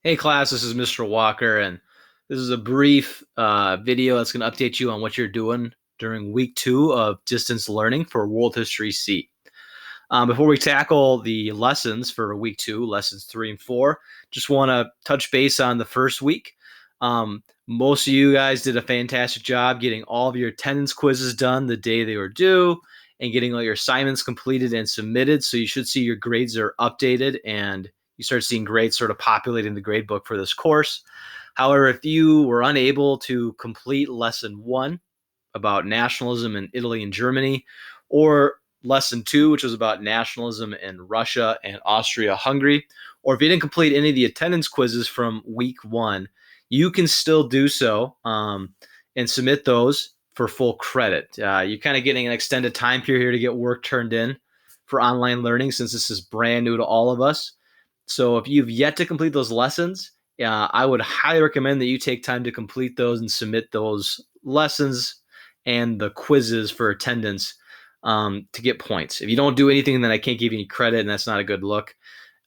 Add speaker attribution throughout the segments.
Speaker 1: Hey class, this is Mr. Walker, and this is a brief video that's going to update you on what you're doing during week 2 of distance learning for World History C. Before we tackle the lessons for week 2, lessons 3 and 4, just want to touch base on the first week. Most of you guys did a fantastic job getting all of your attendance quizzes done the day they were due and getting all your assignments completed and submitted. So you should see your grades are updated and you start seeing grades sort of populating the grade book for this course. However, if you were unable to complete lesson 1 about nationalism in Italy and Germany, or lesson 2, which was about nationalism in Russia and Austria-Hungary, or if you didn't complete any of the attendance quizzes from week 1, you can still do so and submit those for full credit. You're kind of getting an extended time period here to get work turned in for online learning since this is brand new to all of us. So if you've yet to complete those lessons, I would highly recommend that you take time to complete those and submit those lessons and the quizzes for attendance to get points. If you don't do anything, then I can't give you any credit, and that's not a good look.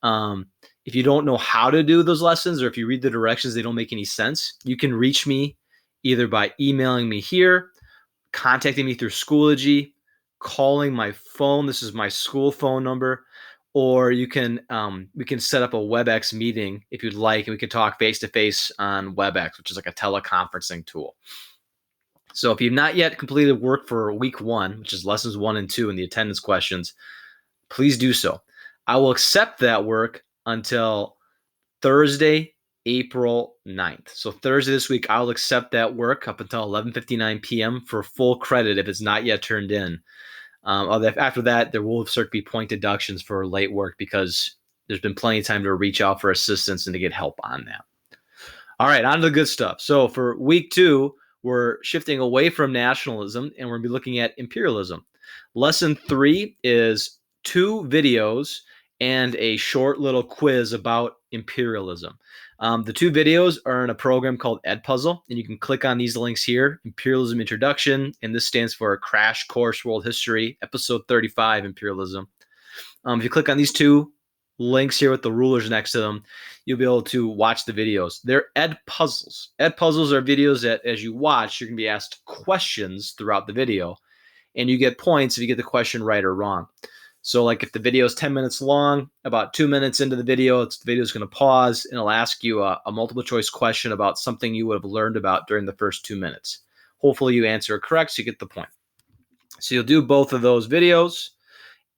Speaker 1: If you don't know how to do those lessons, or if you read the directions, they don't make any sense, you can reach me either by emailing me here, contacting me through Schoology, calling my phone. This is my school phone number. Or you can we can set up a WebEx meeting if you'd like, and we can talk face to face on WebEx, which is like a teleconferencing tool. So if you've not yet completed work for week 1, which is lessons 1 and 2 in the attendance questions, please do so. I will accept that work until Thursday, April 9th. So Thursday this week, I'll accept that work up until 11:59 p.m. for full credit if it's not yet turned in. After that, there will certainly be point deductions for late work because there's been plenty of time to reach out for assistance and to get help on that. All right, on to the good stuff. So for week 2, we're shifting away from nationalism and we're going to be looking at imperialism. Lesson 3 is 2 videos and a short little quiz about imperialism. The 2 videos are in a program called Edpuzzle, and you can click on these links here, Imperialism Introduction, and this stands for Crash Course World History, Episode 35, Imperialism. If you click on these 2 links here with the rulers next to them, you'll be able to watch the videos. They're Edpuzzles. Edpuzzles are videos that as you watch, you're going to be asked questions throughout the video, and you get points if you get the question right or wrong. So like if the video is 10 minutes long, about 2 minutes into the video is going to pause and it'll ask you a multiple choice question about something you would have learned about during the first 2 minutes. Hopefully you answer it correct so you get the point. So you'll do both of those videos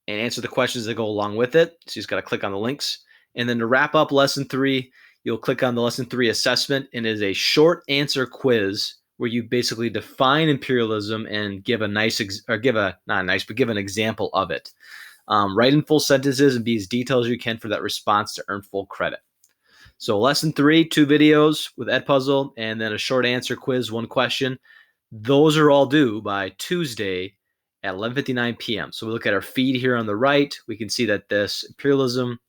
Speaker 1: and answer the questions that go along with it. So you just got to click on the links. And then to wrap up lesson 3, you'll click on the lesson 3 assessment, and it is a short answer quiz where you basically define imperialism and give an example of it. Write in full sentences and be as detailed as you can for that response to earn full credit. So lesson 3, 2 videos with Edpuzzle, and then a short answer quiz, 1 question. Those are all due by Tuesday at 11:59 p.m. So we look at our feed here on the right. We can see that this imperialism,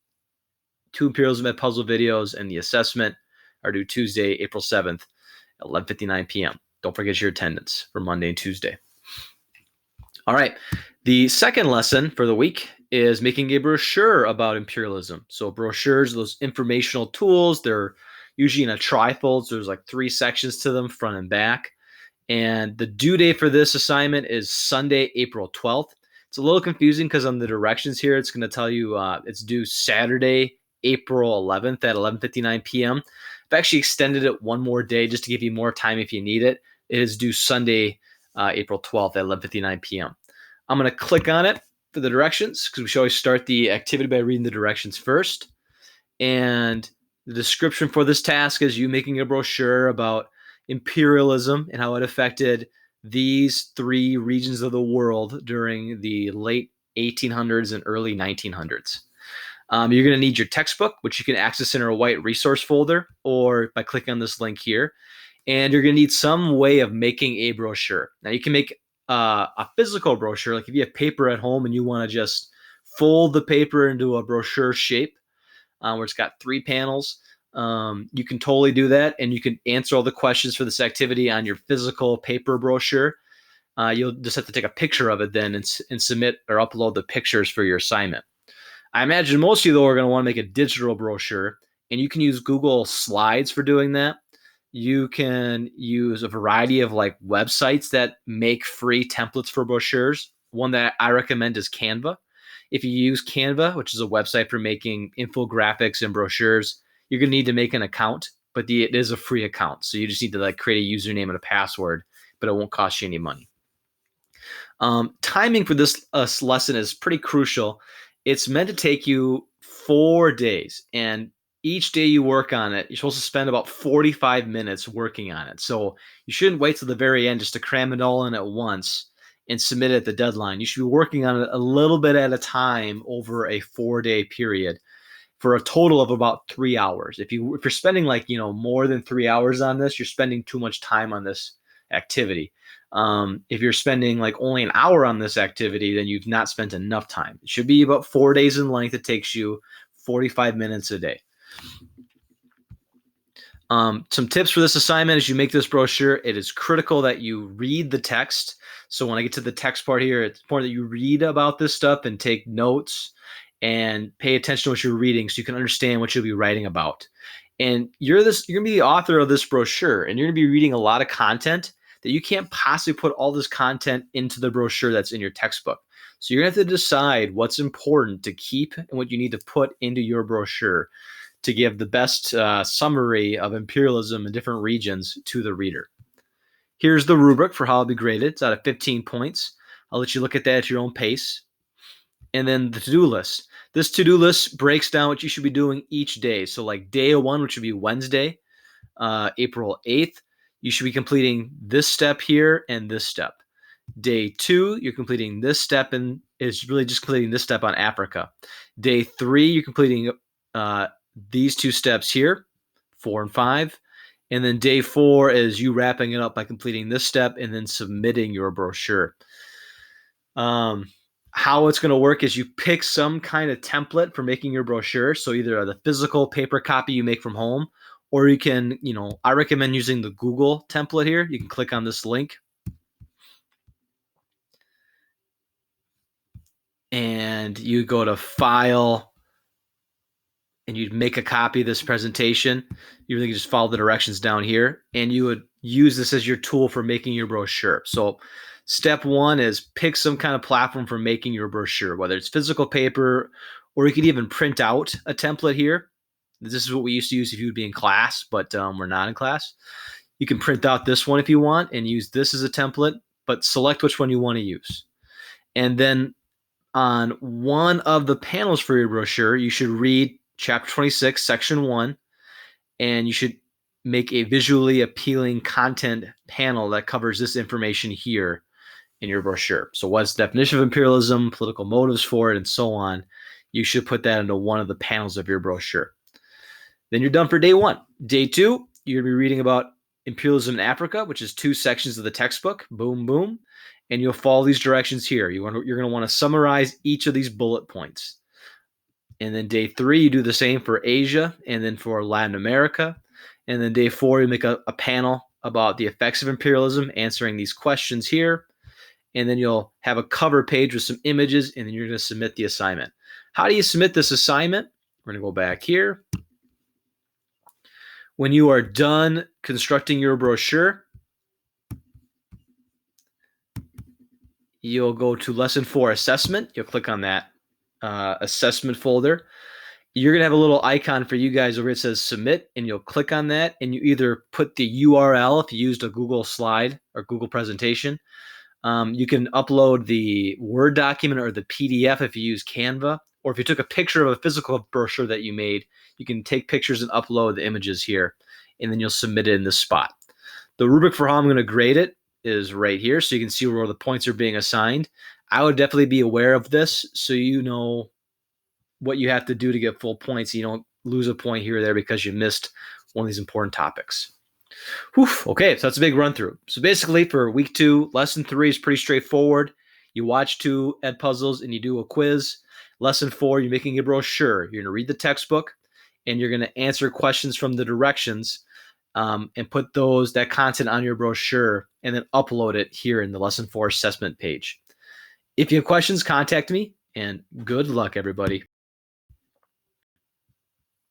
Speaker 1: 2 imperialism Edpuzzle videos, and the assessment are due Tuesday, April 7th at 11:59 p.m. Don't forget your attendance for Monday and Tuesday. All right. The second lesson for the week is making a brochure about imperialism. So brochures, those informational tools, they're usually in a trifold. So there's like 3 sections to them, front and back. And the due date for this assignment is Sunday, April 12th. It's a little confusing because on the directions here, it's going to tell you it's due Saturday, April 11th at 11:59 p.m. I've actually extended it 1 more day just to give you more time if you need it. It is due Sunday, April 12th at 11:59 p.m. I'm going to click on it for the directions because we should always start the activity by reading the directions first. And the description for this task is you making a brochure about imperialism and how it affected these 3 regions of the world during the late 1800s and early 1900s. You're going to need your textbook, which you can access in our white resource folder or by clicking on this link here. And you're going to need some way of making a brochure. Now you can make a physical brochure, like if you have paper at home and you want to just fold the paper into a brochure shape where it's got 3 panels, you can totally do that, and you can answer all the questions for this activity on your physical paper brochure. You'll just have to take a picture of it then and submit or upload the pictures for your assignment. I imagine most of you, though, are going to want to make a digital brochure, and you can use Google Slides for doing that. You can use a variety of like websites that make free templates for brochures. One that I recommend is Canva. If you use Canva, which is a website for making infographics and brochures, you're going to need to make an account, but it is a free account. So you just need to like create a username and a password, but it won't cost you any money. Timing for this lesson is pretty crucial. It's meant to take you 4 days, and each day you work on it, you're supposed to spend about 45 minutes working on it. So you shouldn't wait till the very end just to cram it all in at once and submit it at the deadline. You should be working on it a little bit at a time over a 4-day period for a total of about 3 hours. If you're spending like, more than 3 hours on this, you're spending too much time on this activity. If you're spending like only an hour on this activity, then you've not spent enough time. It should be about 4 days in length. It takes you 45 minutes a day. Some tips for this assignment as you make this brochure. It is critical that you read the text. So when I get to the text part here, it's important that you read about this stuff and take notes and pay attention to what you're reading so you can understand what you'll be writing about. And you're going to be the author of this brochure, and you're going to be reading a lot of content that you can't possibly put all this content into the brochure that's in your textbook. So you're going to have to decide what's important to keep and what you need to put into your brochure to give the best summary of imperialism in different regions to the reader. Here's the rubric for how it'll be graded. It's out of 15 points. I'll let you look at that at your own pace. And then the to-do list. This to-do list breaks down what you should be doing each day. So like day 1, which would be Wednesday, April 8th, you should be completing this step here and this step. Day 2, you're completing this step, and it's really just completing this step on Africa. Day 3, you're completing these 2 steps here, 4 and 5. And then day 4 is you wrapping it up by completing this step and then submitting your brochure. How it's going to work is you pick some kind of template for making your brochure. So either the physical paper copy you make from home, or you can, I recommend using the Google template here. You can click on this link. And you go to File, and you'd make a copy of this presentation. You really just follow the directions down here, and you would use this as your tool for making your brochure. So step 1 is pick some kind of platform for making your brochure, whether it's physical paper, or you could even print out a template here. This is what we used to use if you would be in class, but we're not in class. You can print out this one if you want and use this as a template, but select which one you want to use. And then on one of the panels for your brochure, you should read Chapter 26, Section 1, and you should make a visually appealing content panel that covers this information here in your brochure. So what's the definition of imperialism, political motives for it, and so on. You should put that into one of the panels of your brochure. Then you're done for day 1. Day 2, you're going to be reading about imperialism in Africa, which is 2 sections of the textbook. Boom, boom. And you'll follow these directions here. You're going to want to summarize each of these bullet points. And then day 3, you do the same for Asia and then for Latin America. And then day 4, you make a panel about the effects of imperialism, answering these questions here. And then you'll have a cover page with some images, and then you're going to submit the assignment. How do you submit this assignment? We're going to go back here. When you are done constructing your brochure, you'll go to Lesson 4 Assessment. You'll click on that assessment folder. You're going to have a little icon for you guys over here that says Submit, and you'll click on that, and you either put the URL if you used a Google slide or Google presentation. You can upload the Word document or the PDF if you use Canva, or if you took a picture of a physical brochure that you made, you can take pictures and upload the images here, and then you'll submit it in this spot. The rubric for how I'm going to grade it is right here, so you can see where the points are being assigned. I would definitely be aware of this so you know what you have to do to get full points. You don't lose a point here or there because you missed one of these important topics. Whew, okay, so that's a big run through. So basically for week 2, lesson 3 is pretty straightforward. You watch 2 ed puzzles and you do a quiz. Lesson 4, you're making a brochure. You're going to read the textbook and you're going to answer questions from the directions and put that content on your brochure and then upload it here in the lesson 4 assessment page. If you have questions, contact me, and good luck, everybody.